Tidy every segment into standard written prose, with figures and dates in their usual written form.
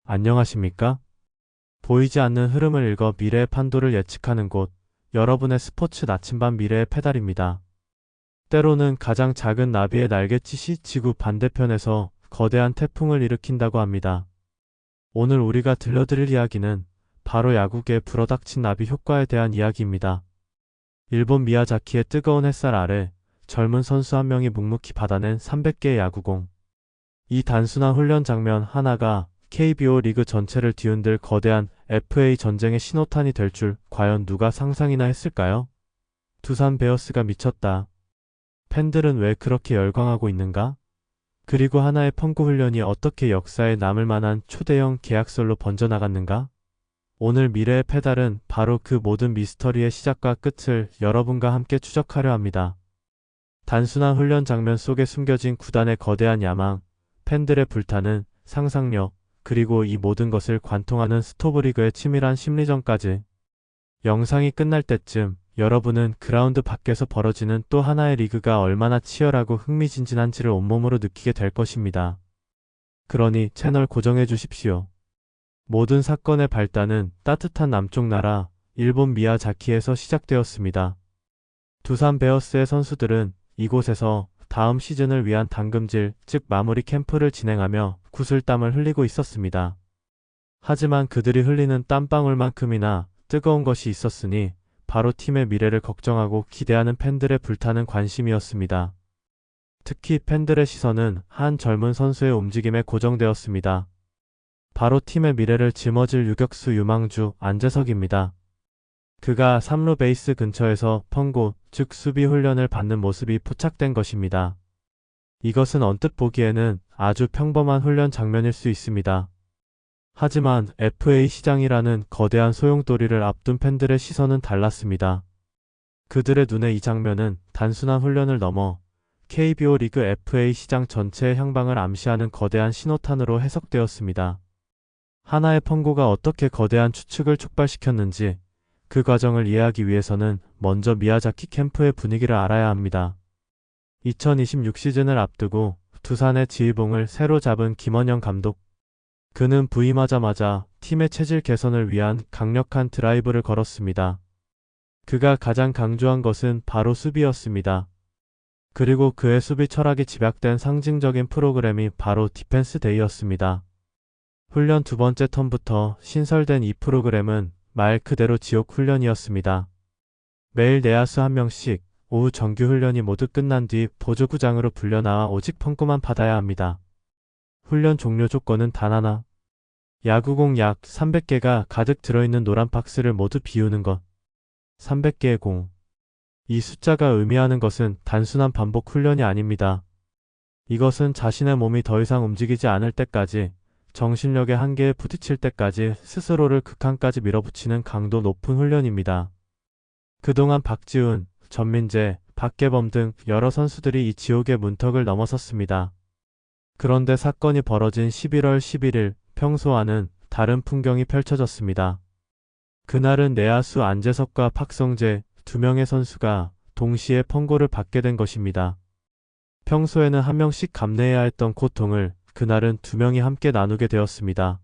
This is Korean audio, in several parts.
안녕하십니까? 보이지 않는 흐름을 읽어 미래의 판도를 예측하는 곳, 여러분의 스포츠 나침반 미래의 페달입니다. 때로는 가장 작은 나비의 날갯짓이 지구 반대편에서 거대한 태풍을 일으킨다고 합니다. 오늘 우리가 들려드릴 이야기는 바로 야구계에 불어닥친 나비 효과에 대한 이야기입니다. 일본 미야자키의 뜨거운 햇살 아래 젊은 선수 한 명이 묵묵히 받아낸 300개의 야구공. 이 단순한 훈련 장면 하나가 KBO 리그 전체를 뒤흔들 거대한 FA 전쟁의 신호탄이 될 줄 과연 누가 상상이나 했을까요? 두산 베어스가 미쳤다. 팬들은 왜 그렇게 열광하고 있는가? 그리고 하나의 펑구 훈련이 어떻게 역사에 남을 만한 초대형 계약설로 번져나갔는가? 오늘 미래의 페달은 바로 그 모든 미스터리의 시작과 끝을 여러분과 함께 추적하려 합니다. 단순한 훈련 장면 속에 숨겨진 구단의 거대한 야망, 팬들의 불타는 상상력, 그리고 이 모든 것을 관통하는 스토브리그의 치밀한 심리전까지. 영상이 끝날 때쯤 여러분은 그라운드 밖에서 벌어지는 또 하나의 리그가 얼마나 치열하고 흥미진진한지를 온몸으로 느끼게 될 것입니다. 그러니 채널 고정해 주십시오. 모든 사건의 발단은 따뜻한 남쪽 나라, 일본 미야자키에서 시작되었습니다. 두산 베어스의 선수들은 이곳에서 다음 시즌을 위한 담금질, 즉 마무리 캠프를 진행하며 구슬땀을 흘리고 있었습니다. 하지만 그들이 흘리는 땀방울만큼이나 뜨거운 것이 있었으니 바로 팀의 미래를 걱정하고 기대하는 팬들의 불타는 관심이었습니다. 특히 팬들의 시선은 한 젊은 선수의 움직임에 고정되었습니다. 바로 팀의 미래를 짊어질 유격수 유망주 안재석입니다. 그가 3루 베이스 근처에서 펑고, 즉 수비 훈련을 받는 모습이 포착된 것입니다. 이것은 언뜻 보기에는 아주 평범한 훈련 장면일 수 있습니다. 하지만 FA 시장이라는 거대한 소용돌이를 앞둔 팬들의 시선은 달랐습니다. 그들의 눈에 이 장면은 단순한 훈련을 넘어 KBO 리그 FA 시장 전체의 향방을 암시하는 거대한 신호탄으로 해석되었습니다. 하나의 펑고가 어떻게 거대한 추측을 촉발시켰는지 그 과정을 이해하기 위해서는 먼저 미야자키 캠프의 분위기를 알아야 합니다. 2026 시즌을 앞두고 두산의 지휘봉을 새로 잡은 김원영 감독. 그는 부임하자마자 팀의 체질 개선을 위한 강력한 드라이브를 걸었습니다. 그가 가장 강조한 것은 바로 수비였습니다. 그리고 그의 수비 철학이 집약된 상징적인 프로그램이 바로 디펜스 데이였습니다. 훈련 두 번째 턴부터 신설된 이 프로그램은 말 그대로 지옥 훈련이었습니다. 매일 내야수 한 명씩 오후 정규 훈련이 모두 끝난 뒤 보조구장으로 불려나와 오직 펑구만 받아야 합니다. 훈련 종료 조건은 단 하나. 야구공 약 300개가 가득 들어있는 노란 박스를 모두 비우는 것. 300개의 공. 이 숫자가 의미하는 것은 단순한 반복 훈련이 아닙니다. 이것은 자신의 몸이 더 이상 움직이지 않을 때까지, 정신력의 한계에 부딪힐 때까지 스스로를 극한까지 밀어붙이는 강도 높은 훈련입니다. 그동안 박지훈, 전민재, 박계범 등 여러 선수들이 이 지옥의 문턱을 넘어섰습니다. 그런데 사건이 벌어진 11월 11일 평소와는 다른 풍경이 펼쳐졌습니다. 그날은 내야수 안재석과 박성재 두 명의 선수가 동시에 펑고를 받게 된 것입니다. 평소에는 한 명씩 감내해야 했던 고통을 그날은 두 명이 함께 나누게 되었습니다.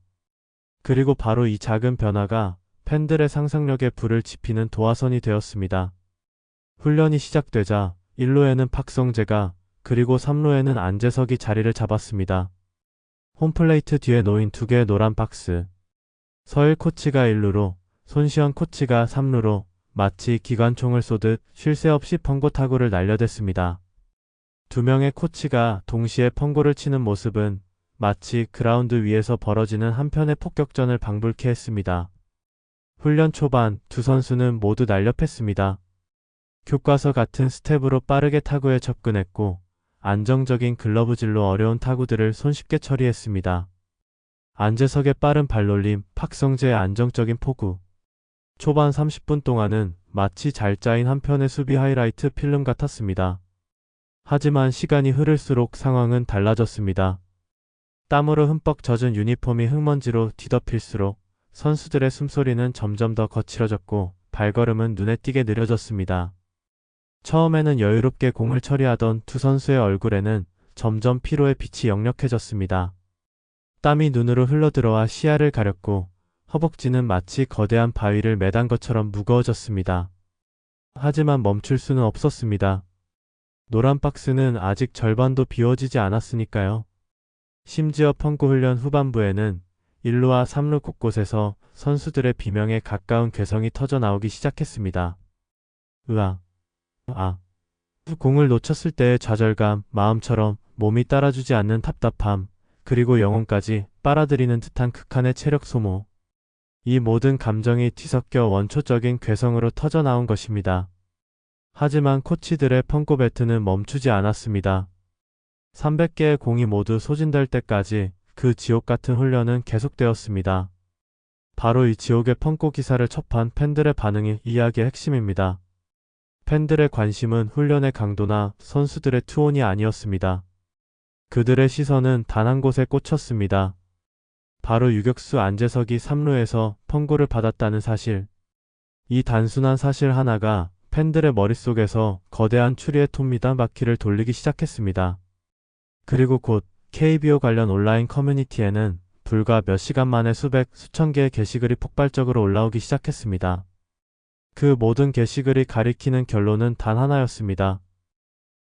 그리고 바로 이 작은 변화가 팬들의 상상력에 불을 지피는 도화선이 되었습니다. 훈련이 시작되자 1루에는 박성재가 그리고 3루에는 안재석이 자리를 잡았습니다. 홈플레이트 뒤에 놓인 두 개의 노란 박스. 서일 코치가 1루로, 손시현 코치가 3루로 마치 기관총을 쏘듯 쉴 새 없이 펑고 타구를 날려댔습니다. 두 명의 코치가 동시에 펑고를 치는 모습은 마치 그라운드 위에서 벌어지는 한편의 폭격전을 방불케 했습니다. 훈련 초반 두 선수는 모두 날렵했습니다. 교과서 같은 스텝으로 빠르게 타구에 접근했고 안정적인 글러브질로 어려운 타구들을 손쉽게 처리했습니다. 안재석의 빠른 발놀림, 박성재의 안정적인 포구. 초반 30분 동안은 마치 잘 짜인 한 편의 수비 하이라이트 필름 같았습니다. 하지만 시간이 흐를수록 상황은 달라졌습니다. 땀으로 흠뻑 젖은 유니폼이 흙먼지로 뒤덮일수록 선수들의 숨소리는 점점 더 거칠어졌고 발걸음은 눈에 띄게 느려졌습니다. 처음에는 여유롭게 공을 처리하던 두 선수의 얼굴에는 점점 피로의 빛이 역력해졌습니다. 땀이 눈으로 흘러들어와 시야를 가렸고 허벅지는 마치 거대한 바위를 매단 것처럼 무거워졌습니다. 하지만 멈출 수는 없었습니다. 노란 박스는 아직 절반도 비워지지 않았으니까요. 심지어 펑구 훈련 후반부에는 1루와 3루 곳곳에서 선수들의 비명에 가까운 괴성이 터져 나오기 시작했습니다. 으아, 아. 공을 놓쳤을 때의 좌절감, 마음처럼 몸이 따라주지 않는 답답함, 그리고 영혼까지 빨아들이는 듯한 극한의 체력 소모. 이 모든 감정이 뒤섞여 원초적인 괴성으로 터져 나온 것입니다. 하지만 코치들의 펑고 배트는 멈추지 않았습니다. 300개의 공이 모두 소진될 때까지 그 지옥 같은 훈련은 계속되었습니다. 바로 이 지옥의 펑고 기사를 접한 팬들의 반응이 이 이야기의 핵심입니다. 팬들의 관심은 훈련의 강도나 선수들의 투혼이 아니었습니다. 그들의 시선은 단 한 곳에 꽂혔습니다. 바로 유격수 안재석이 3루에서 펑고를 받았다는 사실. 이 단순한 사실 하나가 팬들의 머릿속에서 거대한 추리의 톱니다 바퀴를 돌리기 시작했습니다. 그리고 곧 KBO 관련 온라인 커뮤니티에는 불과 몇 시간 만에 수천 개의 게시글이 폭발적으로 올라오기 시작했습니다. 그 모든 게시글이 가리키는 결론은 단 하나였습니다.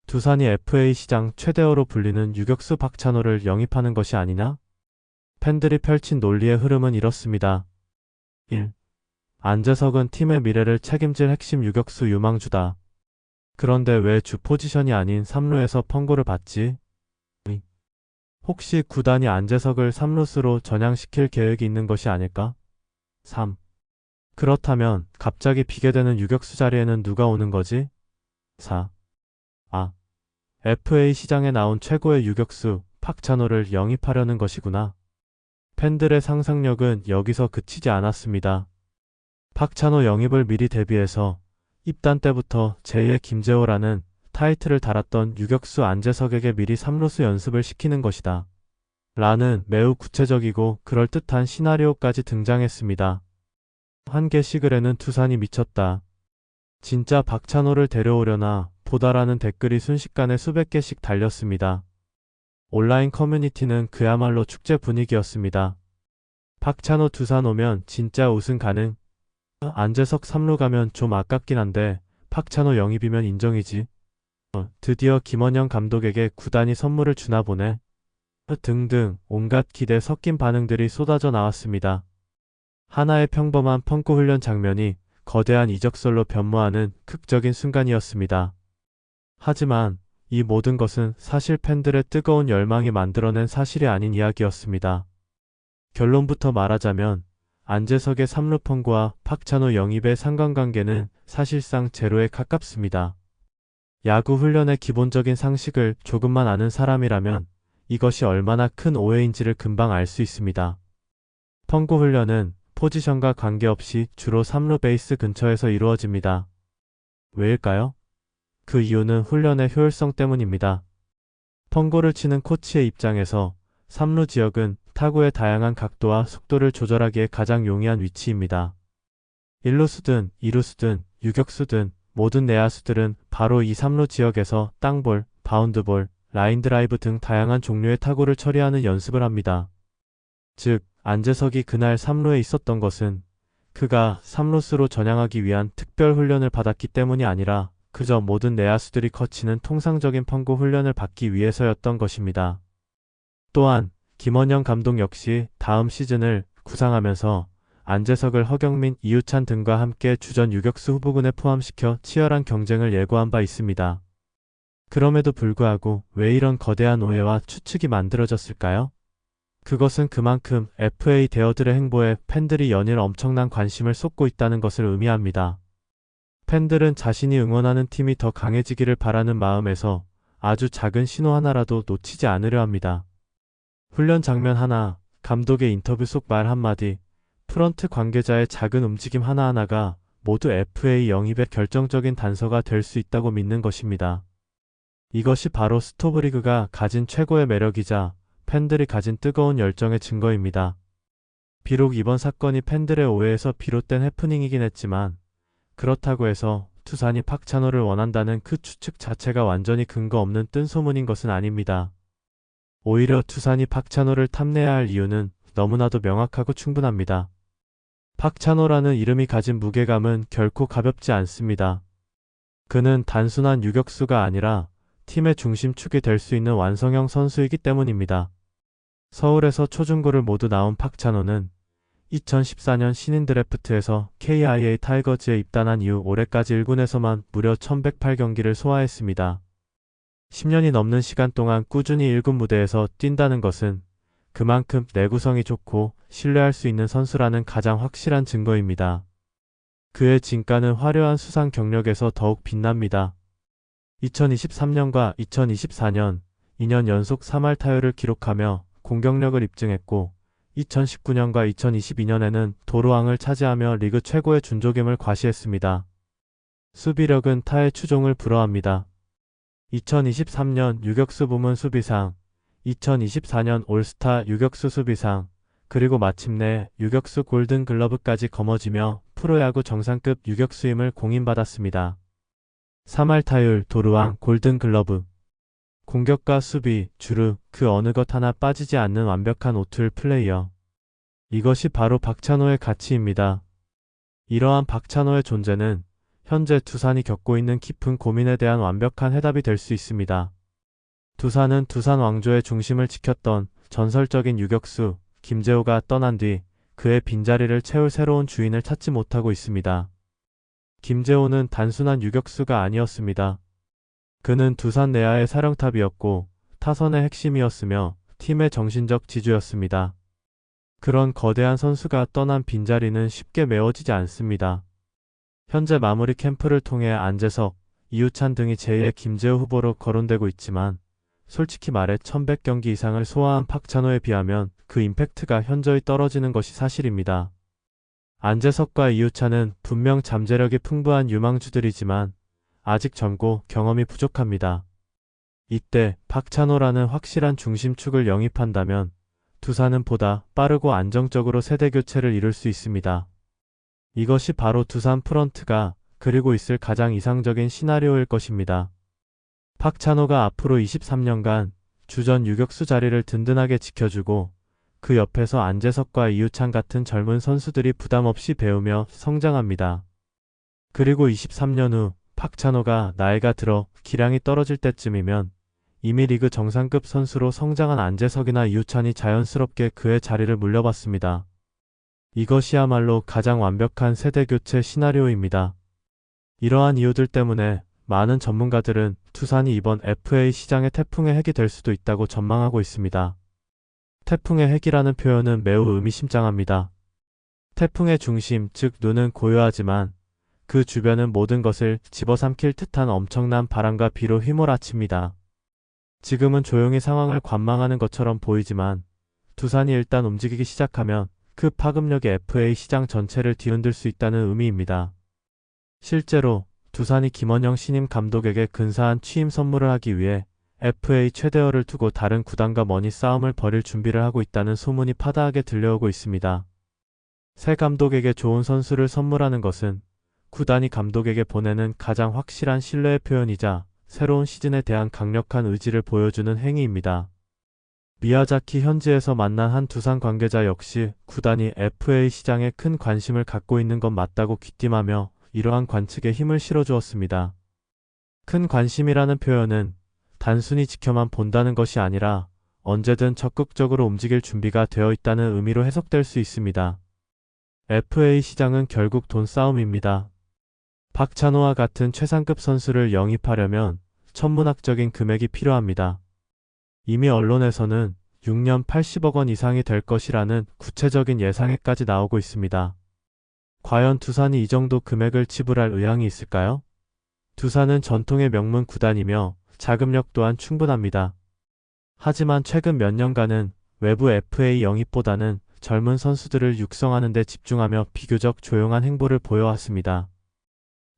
두산이 FA 시장 최대어로 불리는 유격수 박찬호를 영입하는 것이 아니냐? 팬들이 펼친 논리의 흐름은 이렇습니다. 1. 안재석은 팀의 미래를 책임질 핵심 유격수 유망주다. 그런데 왜 주 포지션이 아닌 3루에서 펑고를 받지? 2. 혹시 구단이 안재석을 3루수로 전향시킬 계획이 있는 것이 아닐까? 3. 그렇다면 갑자기 비게 되는 유격수 자리에는 누가 오는 거지? 4. FA 시장에 나온 최고의 유격수 박찬호를 영입하려는 것이구나. 팬들의 상상력은 여기서 그치지 않았습니다. 박찬호 영입을 미리 대비해서 입단 때부터 제2의 김재호라는 타이틀을 달았던 유격수 안재석에게 미리 3루수 연습을 시키는 것이다. 라는 매우 구체적이고 그럴듯한 시나리오까지 등장했습니다. 한 게시글에는 두산이 미쳤다. 진짜 박찬호를 데려오려나 보다라는 댓글이 순식간에 수백 개씩 달렸습니다. 온라인 커뮤니티는 그야말로 축제 분위기였습니다. 박찬호 두산 오면 진짜 우승 가능? 안재석 3루 가면 좀 아깝긴 한데 박찬호 영입이면 인정이지. 드디어 김원영 감독에게 구단이 선물을 주나 보네. 등등 온갖 기대 섞인 반응들이 쏟아져 나왔습니다. 하나의 평범한 펑크 훈련 장면이 거대한 이적설로 변모하는 극적인 순간이었습니다. 하지만 이 모든 것은 사실 팬들의 뜨거운 열망이 만들어낸 사실이 아닌 이야기였습니다. 결론부터 말하자면 안재석의 3루 펑고와 박찬호 영입의 상관관계는 사실상 제로에 가깝습니다. 야구 훈련의 기본적인 상식을 조금만 아는 사람이라면 이것이 얼마나 큰 오해인지를 금방 알 수 있습니다. 펑고 훈련은 포지션과 관계없이 주로 3루 베이스 근처에서 이루어집니다. 왜일까요? 그 이유는 훈련의 효율성 때문입니다. 펑고를 치는 코치의 입장에서 3루 지역은 타구의 다양한 각도와 속도를 조절하기에 가장 용이한 위치입니다. 1루수든 2루수든 유격수든 모든 내야수들은 바로 이 3루 지역에서 땅볼, 바운드볼, 라인 드라이브 등 다양한 종류의 타구를 처리하는 연습을 합니다. 즉, 안재석이 그날 3루에 있었던 것은 그가 3루수로 전향하기 위한 특별 훈련을 받았기 때문이 아니라 그저 모든 내야수들이 거치는 통상적인 펑고 훈련을 받기 위해서였던 것입니다. 또한 김원영 감독 역시 다음 시즌을 구상하면서 안재석을 허경민, 이유찬 등과 함께 주전 유격수 후보군에 포함시켜 치열한 경쟁을 예고한 바 있습니다. 그럼에도 불구하고 왜 이런 거대한 오해와 추측이 만들어졌을까요? 그것은 그만큼 FA 대어들의 행보에 팬들이 연일 엄청난 관심을 쏟고 있다는 것을 의미합니다. 팬들은 자신이 응원하는 팀이 더 강해지기를 바라는 마음에서 아주 작은 신호 하나라도 놓치지 않으려 합니다. 훈련 장면 하나, 감독의 인터뷰 속 말 한마디, 프런트 관계자의 작은 움직임 하나하나가 모두 FA 영입의 결정적인 단서가 될 수 있다고 믿는 것입니다. 이것이 바로 스토브리그가 가진 최고의 매력이자 팬들이 가진 뜨거운 열정의 증거입니다. 비록 이번 사건이 팬들의 오해에서 비롯된 해프닝이긴 했지만 그렇다고 해서 두산이 박찬호를 원한다는 그 추측 자체가 완전히 근거 없는 뜬소문인 것은 아닙니다. 오히려 두산이 박찬호를 탐내야 할 이유는 너무나도 명확하고 충분합니다. 박찬호라는 이름이 가진 무게감은 결코 가볍지 않습니다. 그는 단순한 유격수가 아니라 팀의 중심축이 될 수 있는 완성형 선수이기 때문입니다. 서울에서 초중고를 모두 나온 박찬호는 2014년 신인 드래프트에서 KIA 타이거즈에 입단한 이후 올해까지 1군에서만 무려 1108경기를 소화했습니다. 10년이 넘는 시간 동안 꾸준히 1군 무대에서 뛴다는 것은 그만큼 내구성이 좋고 신뢰할 수 있는 선수라는 가장 확실한 증거입니다. 그의 진가는 화려한 수상 경력에서 더욱 빛납니다. 2023년과 2024년 2년 연속 3할 타율을 기록하며 공격력을 입증했고 2019년과 2022년에는 도루왕을 차지하며 리그 최고의 준조김을 과시했습니다. 수비력은 타의 추종을 불허합니다. 2023년 유격수 부문 수비상, 2024년 올스타 유격수 수비상, 그리고 마침내 유격수 골든글러브까지 거머쥐며 프로야구 정상급 유격수임을 공인받았습니다. 3할 타율, 도루왕, 골든글러브. 공격과 수비, 주루, 그 어느 것 하나 빠지지 않는 완벽한 오툴 플레이어. 이것이 바로 박찬호의 가치입니다. 이러한 박찬호의 존재는 현재 두산이 겪고 있는 깊은 고민에 대한 완벽한 해답이 될 수 있습니다. 두산은 두산 왕조의 중심을 지켰던 전설적인 유격수 김재호가 떠난 뒤 그의 빈자리를 채울 새로운 주인을 찾지 못하고 있습니다. 김재호는 단순한 유격수가 아니었습니다. 그는 두산 내야의 사령탑이었고 타선의 핵심이었으며 팀의 정신적 지주였습니다. 그런 거대한 선수가 떠난 빈자리는 쉽게 메워지지 않습니다. 현재 마무리 캠프를 통해 안재석, 이우찬 등이 제2의 김재호 후보로 거론되고 있지만 솔직히 말해 1100경기 이상을 소화한 박찬호에 비하면 그 임팩트가 현저히 떨어지는 것이 사실입니다. 안재석과 이우찬은 분명 잠재력이 풍부한 유망주들이지만 아직 젊고 경험이 부족합니다. 이때 박찬호라는 확실한 중심축을 영입한다면 두산은 보다 빠르고 안정적으로 세대 교체를 이룰 수 있습니다. 이것이 바로 두산 프런트가 그리고 있을 가장 이상적인 시나리오일 것입니다. 박찬호가 앞으로 23년간 주전 유격수 자리를 든든하게 지켜주고 그 옆에서 안재석과 이우찬 같은 젊은 선수들이 부담 없이 배우며 성장합니다. 그리고 23년 후 박찬호가 나이가 들어 기량이 떨어질 때쯤이면 이미 리그 정상급 선수로 성장한 안재석이나 이우찬이 자연스럽게 그의 자리를 물려받습니다. 이것이야말로 가장 완벽한 세대교체 시나리오입니다. 이러한 이유들 때문에 많은 전문가들은 두산이 이번 FA 시장의 태풍의 핵이 될 수도 있다고 전망하고 있습니다. 태풍의 핵이라는 표현은 매우 의미심장합니다. 태풍의 중심, 즉 눈은 고요하지만 그 주변은 모든 것을 집어삼킬 듯한 엄청난 바람과 비로 휘몰아칩니다. 지금은 조용히 상황을 관망하는 것처럼 보이지만 두산이 일단 움직이기 시작하면 그 파급력이 FA 시장 전체를 뒤흔들 수 있다는 의미입니다. 실제로 두산이 김원영 신임 감독에게 근사한 취임 선물을 하기 위해 FA 최대어를 두고 다른 구단과 머니 싸움을 벌일 준비를 하고 있다는 소문이 파다하게 들려오고 있습니다. 새 감독에게 좋은 선수를 선물하는 것은 구단이 감독에게 보내는 가장 확실한 신뢰의 표현이자 새로운 시즌에 대한 강력한 의지를 보여주는 행위입니다. 미야자키 현지에서 만난 한 두산 관계자 역시 구단이 FA 시장에 큰 관심을 갖고 있는 건 맞다고 귀띔하며 이러한 관측에 힘을 실어주었습니다. 큰 관심이라는 표현은 단순히 지켜만 본다는 것이 아니라 언제든 적극적으로 움직일 준비가 되어 있다는 의미로 해석될 수 있습니다. FA 시장은 결국 돈 싸움입니다. 박찬호와 같은 최상급 선수를 영입하려면 천문학적인 금액이 필요합니다. 이미 언론에서는 6년 80억 원 이상이 될 것이라는 구체적인 예상액까지 나오고 있습니다. 과연 두산이 이 정도 금액을 지불할 의향이 있을까요? 두산은 전통의 명문 구단이며 자금력 또한 충분합니다. 하지만 최근 몇 년간은 외부 FA 영입보다는 젊은 선수들을 육성하는 데 집중하며 비교적 조용한 행보를 보여왔습니다.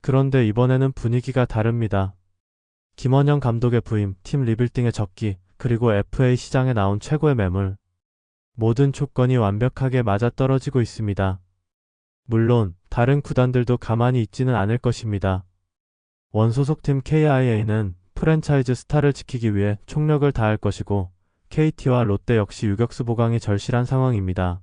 그런데 이번에는 분위기가 다릅니다. 김원영 감독의 부임, 팀 리빌딩의 적기, 그리고 FA 시장에 나온 최고의 매물. 모든 조건이 완벽하게 맞아떨어지고 있습니다. 물론 다른 구단들도 가만히 있지는 않을 것입니다. 원소속팀 KIA는 프랜차이즈 스타를 지키기 위해 총력을 다할 것이고 KT와 롯데 역시 유격수 보강이 절실한 상황입니다.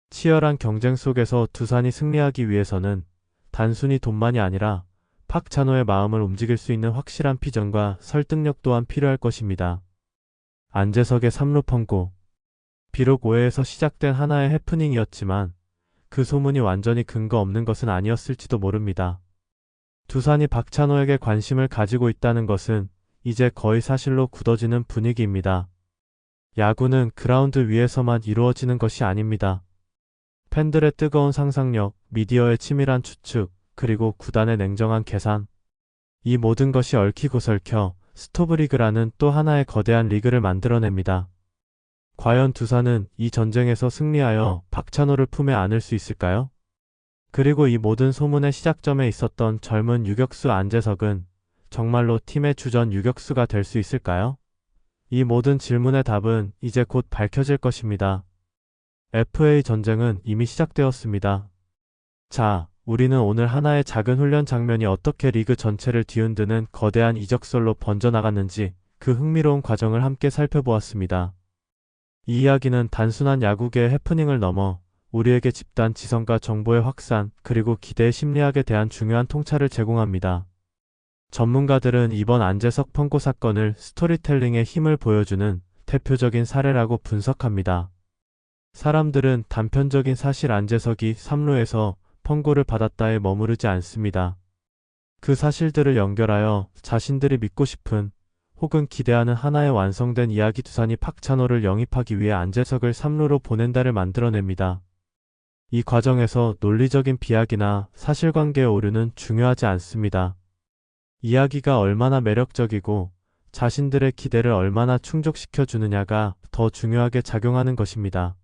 치열한 경쟁 속에서 두산이 승리하기 위해서는 단순히 돈만이 아니라 박찬호의 마음을 움직일 수 있는 확실한 비전과 설득력 또한 필요할 것입니다. 안재석의 3루 펑고. 비록 오해에서 시작된 하나의 해프닝이었지만 그 소문이 완전히 근거 없는 것은 아니었을지도 모릅니다. 두산이 박찬호에게 관심을 가지고 있다는 것은 이제 거의 사실로 굳어지는 분위기입니다. 야구는 그라운드 위에서만 이루어지는 것이 아닙니다. 팬들의 뜨거운 상상력, 미디어의 치밀한 추측, 그리고 구단의 냉정한 계산. 이 모든 것이 얽히고 설켜 스토브리그라는 또 하나의 거대한 리그를 만들어냅니다. 과연 두산은 이 전쟁에서 승리하여 박찬호를 품에 안을 수 있을까요? 그리고 이 모든 소문의 시작점에 있었던 젊은 유격수 안재석은 정말로 팀의 주전 유격수가 될 수 있을까요? 이 모든 질문의 답은 이제 곧 밝혀질 것입니다. FA 전쟁은 이미 시작되었습니다. 자, 우리는 오늘 하나의 작은 훈련 장면이 어떻게 리그 전체를 뒤흔드는 거대한 이적설로 번져나갔는지 그 흥미로운 과정을 함께 살펴보았습니다. 이 이야기는 단순한 야구계의 해프닝을 넘어 우리에게 집단 지성과 정보의 확산, 그리고 기대의 심리학에 대한 중요한 통찰을 제공합니다. 전문가들은 이번 안재석 펑고 사건을 스토리텔링의 힘을 보여주는 대표적인 사례라고 분석합니다. 사람들은 단편적인 사실 안재석이 3루에서 펑고를 받았다에 머무르지 않습니다. 그 사실들을 연결하여 자신들이 믿고 싶은 혹은 기대하는 하나의 완성된 이야기. 두산이 박찬호를 영입하기 위해 안재석을 3루로 보낸다를 만들어냅니다. 이 과정에서 논리적인 비약이나 사실관계의 오류는 중요하지 않습니다. 이야기가 얼마나 매력적이고 자신들의 기대를 얼마나 충족시켜 주느냐가 더 중요하게 작용하는 것입니다.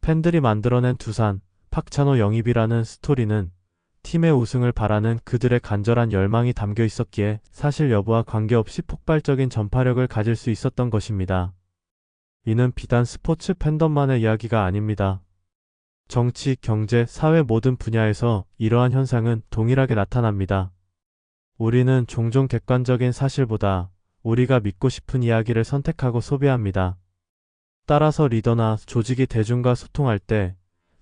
팬들이 만들어낸 두산, 박찬호 영입이라는 스토리는 팀의 우승을 바라는 그들의 간절한 열망이 담겨 있었기에 사실 여부와 관계없이 폭발적인 전파력을 가질 수 있었던 것입니다. 이는 비단 스포츠 팬덤만의 이야기가 아닙니다. 정치, 경제, 사회 모든 분야에서 이러한 현상은 동일하게 나타납니다. 우리는 종종 객관적인 사실보다 우리가 믿고 싶은 이야기를 선택하고 소비합니다. 따라서 리더나 조직이 대중과 소통할 때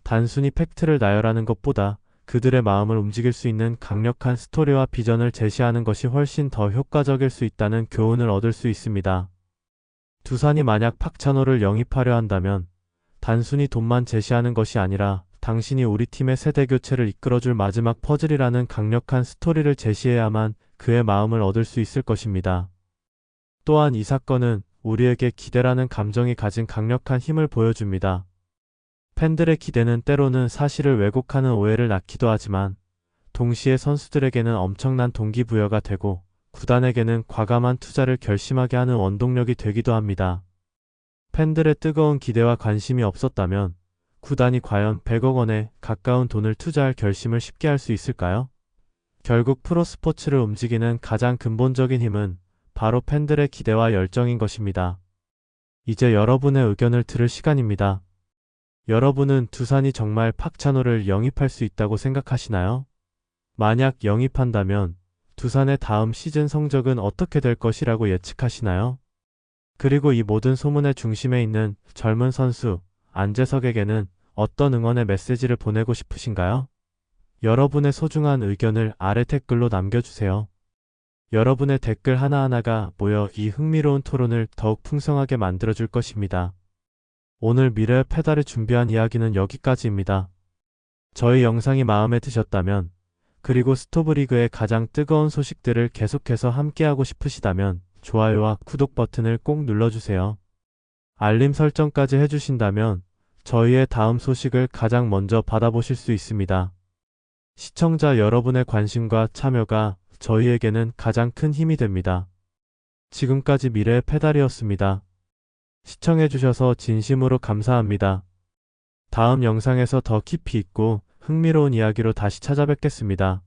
단순히 팩트를 나열하는 것보다 그들의 마음을 움직일 수 있는 강력한 스토리와 비전을 제시하는 것이 훨씬 더 효과적일 수 있다는 교훈을 얻을 수 있습니다. 두산이 만약 박찬호를 영입하려 한다면 단순히 돈만 제시하는 것이 아니라 당신이 우리 팀의 세대 교체를 이끌어줄 마지막 퍼즐이라는 강력한 스토리를 제시해야만 그의 마음을 얻을 수 있을 것입니다. 또한 이 사건은 우리에게 기대라는 감정이 가진 강력한 힘을 보여줍니다. 팬들의 기대는 때로는 사실을 왜곡하는 오해를 낳기도 하지만 동시에 선수들에게는 엄청난 동기부여가 되고 구단에게는 과감한 투자를 결심하게 하는 원동력이 되기도 합니다. 팬들의 뜨거운 기대와 관심이 없었다면 구단이 과연 100억 원에 가까운 돈을 투자할 결심을 쉽게 할 수 있을까요? 결국 프로스포츠를 움직이는 가장 근본적인 힘은 바로 팬들의 기대와 열정인 것입니다. 이제 여러분의 의견을 들을 시간입니다. 여러분은 두산이 정말 박찬호를 영입할 수 있다고 생각하시나요? 만약 영입한다면 두산의 다음 시즌 성적은 어떻게 될 것이라고 예측하시나요? 그리고 이 모든 소문의 중심에 있는 젊은 선수 안재석에게는 어떤 응원의 메시지를 보내고 싶으신가요? 여러분의 소중한 의견을 아래 댓글로 남겨주세요. 여러분의 댓글 하나하나가 모여 이 흥미로운 토론을 더욱 풍성하게 만들어줄 것입니다. 오늘 미래의 페달이 준비한 이야기는 여기까지입니다. 저희 영상이 마음에 드셨다면, 그리고 스토브리그의 가장 뜨거운 소식들을 계속해서 함께하고 싶으시다면 좋아요와 구독 버튼을 꼭 눌러주세요. 알림 설정까지 해주신다면 저희의 다음 소식을 가장 먼저 받아보실 수 있습니다. 시청자 여러분의 관심과 참여가 저희에게는 가장 큰 힘이 됩니다. 지금까지 미래의 페달이었습니다. 시청해주셔서 진심으로 감사합니다. 다음 영상에서 더 깊이 있고 흥미로운 이야기로 다시 찾아뵙겠습니다.